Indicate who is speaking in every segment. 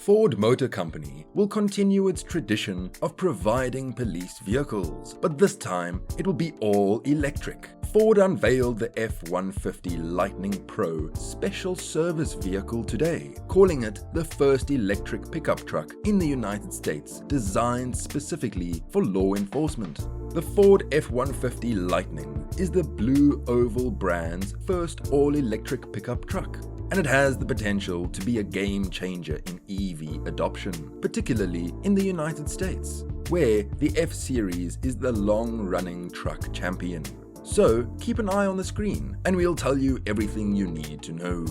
Speaker 1: Ford Motor Company will continue its tradition of providing police vehicles, but this time it will be all electric. Ford unveiled the F-150 Lightning Pro Special Service Vehicle today, calling it the first electric pickup truck in the United States designed specifically for law enforcement. The Ford F-150 Lightning is the Blue Oval brand's first all-electric pickup truck, and it has the potential to be a game changer in EV adoption, particularly in the United States, where the F-Series is the long-running truck champion. So keep an eye on the screen and we'll tell you everything you need to know.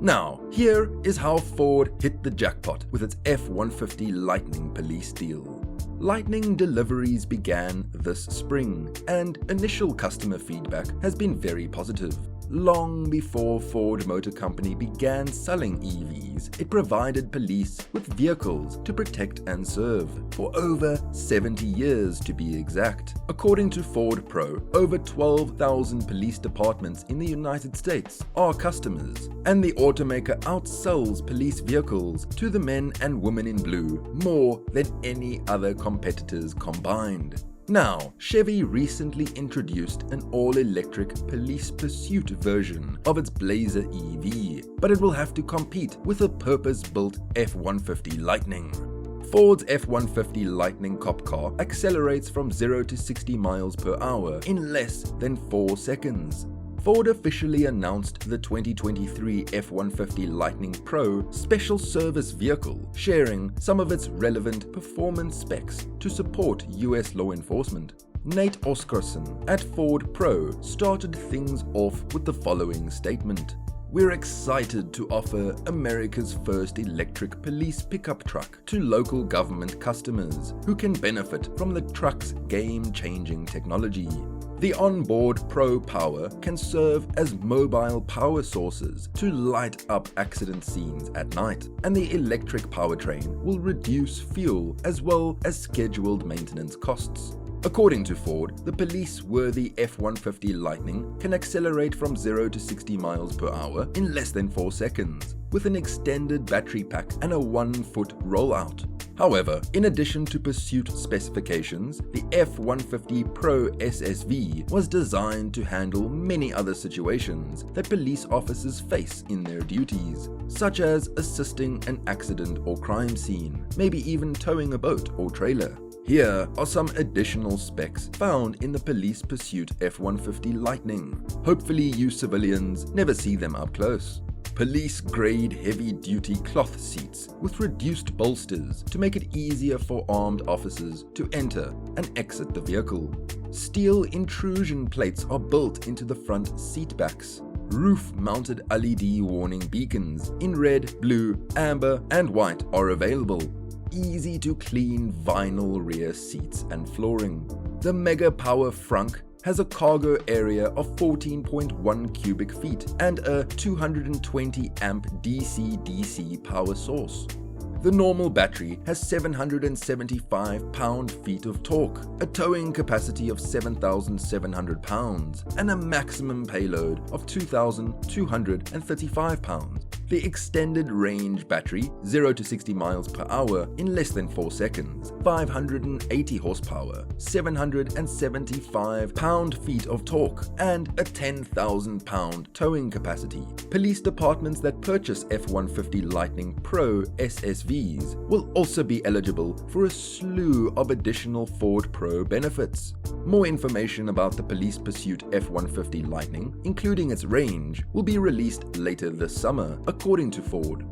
Speaker 1: Now, here is how Ford hit the jackpot with its F-150 Lightning police deal. Lightning deliveries began this spring, and initial customer feedback has been very positive. Long before Ford Motor Company began selling EVs, it provided police with vehicles to protect and serve for over 70 years to be exact. According to Ford Pro, over 12,000 police departments in the United States are customers, and the automaker outsells police vehicles to the men and women in blue more than any other competitors combined. Now, Chevy recently introduced an all-electric police pursuit version of its Blazer EV, but it will have to compete with a purpose-built F-150 Lightning. Ford's F-150 Lightning cop car accelerates from 0 to 60 miles per hour in less than 4 seconds. Ford officially announced the 2023 F-150 Lightning Pro Special Service Vehicle, sharing some of its relevant performance specs to support US law enforcement. Nate Oscarson at Ford Pro started things off with the following statement. "We're excited to offer America's first electric police pickup truck to local government customers who can benefit from the truck's game-changing technology. The onboard Pro Power can serve as mobile power sources to light up accident scenes at night, and the electric powertrain will reduce fuel as well as scheduled maintenance costs." According to Ford, the police-worthy F-150 Lightning can accelerate from 0 to 60 miles per hour in less than 4 seconds, with an extended battery pack and a 1-foot rollout. However, in addition to pursuit specifications, the F-150 Pro SSV was designed to handle many other situations that police officers face in their duties, such as assisting an accident or crime scene, maybe even towing a boat or trailer. Here are some additional specs found in the police pursuit F-150 Lightning. Hopefully you civilians never see them up close. Police-grade heavy-duty cloth seats with reduced bolsters to make it easier for armed officers to enter and exit the vehicle. Steel intrusion plates are built into the front seat backs. Roof-mounted LED warning beacons in red, blue, amber, and white are available. Easy-to-clean vinyl rear seats and flooring. The Mega Power Frunk has a cargo area of 14.1 cubic feet and a 220 amp DC-DC power source. The normal battery has 775 pound-feet of torque, a towing capacity of 7,700 pounds, and a maximum payload of 2,235 pounds. The extended range battery, 0 to 60 miles per hour in less than 4 seconds, 580 horsepower, 775 pound-feet of torque, and a 10,000 pound towing capacity. Police departments that purchase F-150 Lightning Pro SSVs will also be eligible for a slew of additional Ford Pro benefits. More information about the police pursuit F-150 Lightning, including its range, will be released later this summer, according to Ford.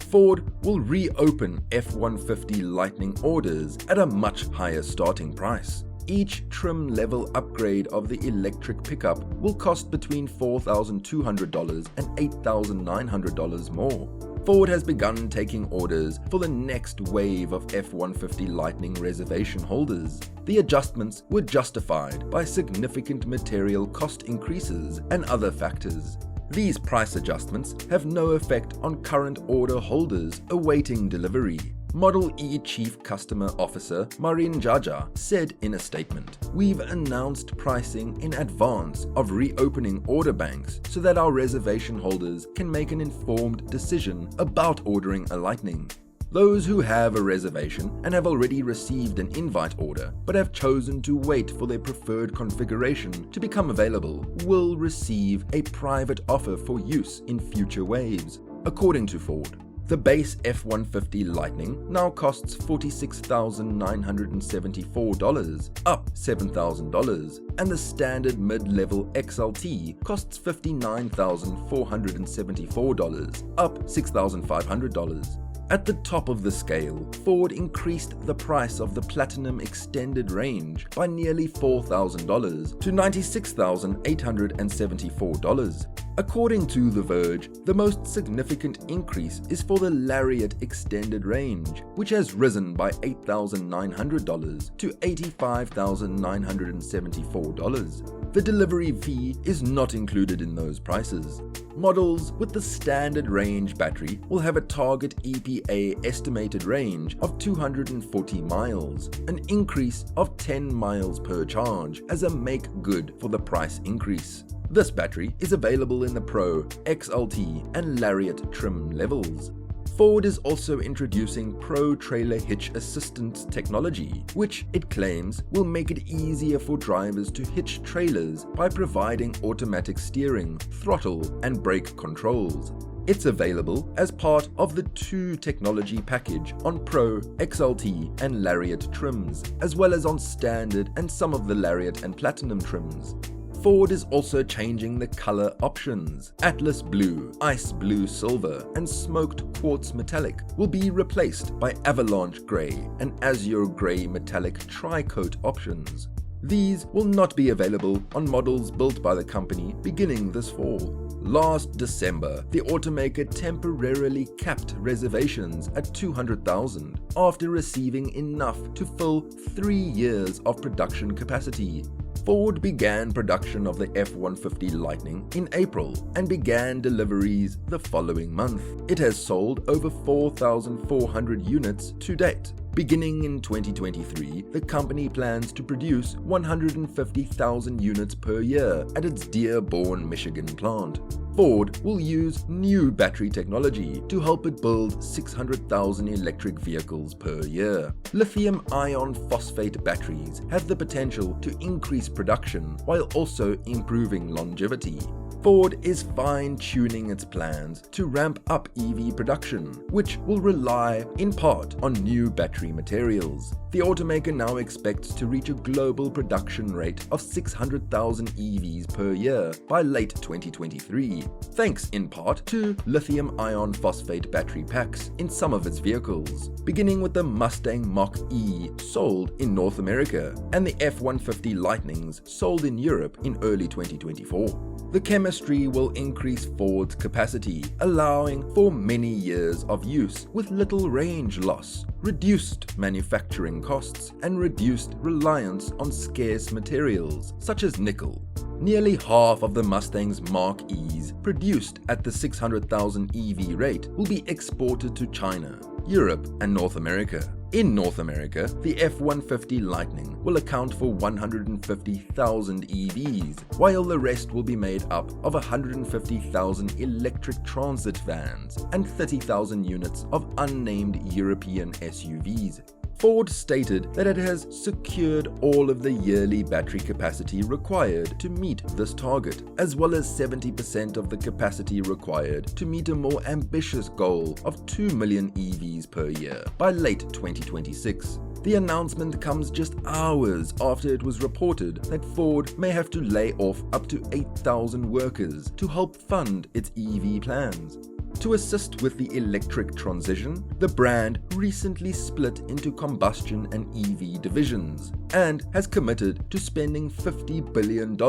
Speaker 1: Ford will reopen F-150 Lightning orders at a much higher starting price. Each trim level upgrade of the electric pickup will cost between $4,200 and $8,900 more. Ford has begun taking orders for the next wave of F-150 Lightning reservation holders. The adjustments were justified by significant material cost increases and other factors. These price adjustments have no effect on current order holders awaiting delivery. Model E Chief Customer Officer Marin Jaja said in a statement, "We've announced pricing in advance of reopening order banks so that our reservation holders can make an informed decision about ordering a Lightning. Those who have a reservation and have already received an invite order but have chosen to wait for their preferred configuration to become available will receive a private offer for use in future waves. According to Ford, the base F-150 Lightning now costs $46,974, up $7,000, and the standard mid-level XLT costs $59,474, up $6,500. At the top of the scale, Ford increased the price of the Platinum Extended Range by nearly $4,000 to $96,874. According to The Verge, the most significant increase is for the Lariat Extended Range, which has risen by $8,900 to $85,974. The delivery fee is not included in those prices. Models with the standard range battery will have a target EPA estimated range of 240 miles, an increase of 10 miles per charge as a make good for the price increase. This battery is available in the Pro, XLT, and Lariat trim levels. Ford is also introducing Pro Trailer Hitch Assistance technology, which it claims will make it easier for drivers to hitch trailers by providing automatic steering, throttle, and brake controls. It's available as part of the 2 technology package on Pro, XLT, and Lariat trims, as well as on standard and some of the Lariat and Platinum trims. Ford is also changing the color options. Atlas Blue, Ice Blue Silver, and Smoked Quartz Metallic will be replaced by Avalanche Gray and Azure Gray Metallic Tri-Coat options. These will not be available on models built by the company beginning this fall. Last December, the automaker temporarily capped reservations at 200,000 after receiving enough to fill 3 years of production capacity. Ford began production of the F-150 Lightning in April and began deliveries the following month. It has sold over 4,400 units to date. Beginning in 2023, the company plans to produce 150,000 units per year at its Dearborn, Michigan plant. Ford will use new battery technology to help it build 600,000 electric vehicles per year. Lithium iron phosphate batteries have the potential to increase production while also improving longevity. Ford is fine-tuning its plans to ramp up EV production, which will rely in part on new battery materials. The automaker now expects to reach a global production rate of 600,000 EVs per year by late 2023, thanks in part to lithium iron phosphate battery packs in some of its vehicles, beginning with the Mustang Mach-E sold in North America and the F-150 Lightnings sold in Europe in early 2024. The chemistry will increase Ford's capacity, allowing for many years of use with little range loss, reduced manufacturing costs, and reduced reliance on scarce materials such as nickel. Nearly half of the Mustang's Mach-E's produced at the 600,000 EV rate will be exported to China, Europe, and North America. In North America, the F-150 Lightning will account for 150,000 EVs, while the rest will be made up of 150,000 electric transit vans and 30,000 units of unnamed European SUVs. Ford stated that it has secured all of the yearly battery capacity required to meet this target, as well as 70% of the capacity required to meet a more ambitious goal of 2 million EVs per year by late 2026. The announcement comes just hours after it was reported that Ford may have to lay off up to 8,000 workers to help fund its EV plans. To assist with the electric transition, the brand recently split into combustion and EV divisions and has committed to spending $50 billion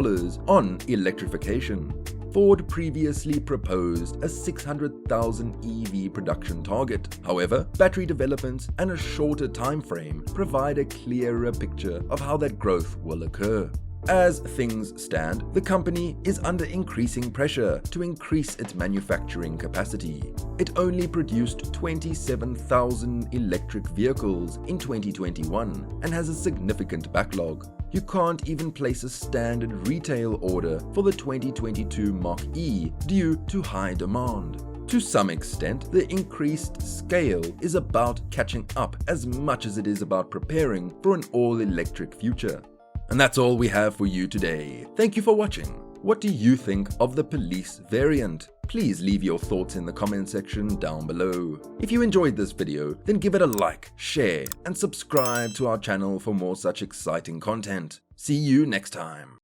Speaker 1: on electrification. Ford previously proposed a 600,000 EV production target. However, battery development and a shorter time frame provide a clearer picture of how that growth will occur. As things stand, the company is under increasing pressure to increase its manufacturing capacity. It only produced 27,000 electric vehicles in 2021 and has a significant backlog. You can't even place a standard retail order for the 2022 Mach-E due to high demand. To some extent, the increased scale is about catching up as much as it is about preparing for an all-electric future. And that's all we have for you today. Thank you for watching. What do you think of the police variant? Please leave your thoughts in the comment section down below. If you enjoyed this video, then give it a like, share, and subscribe to our channel for more such exciting content. See you next time.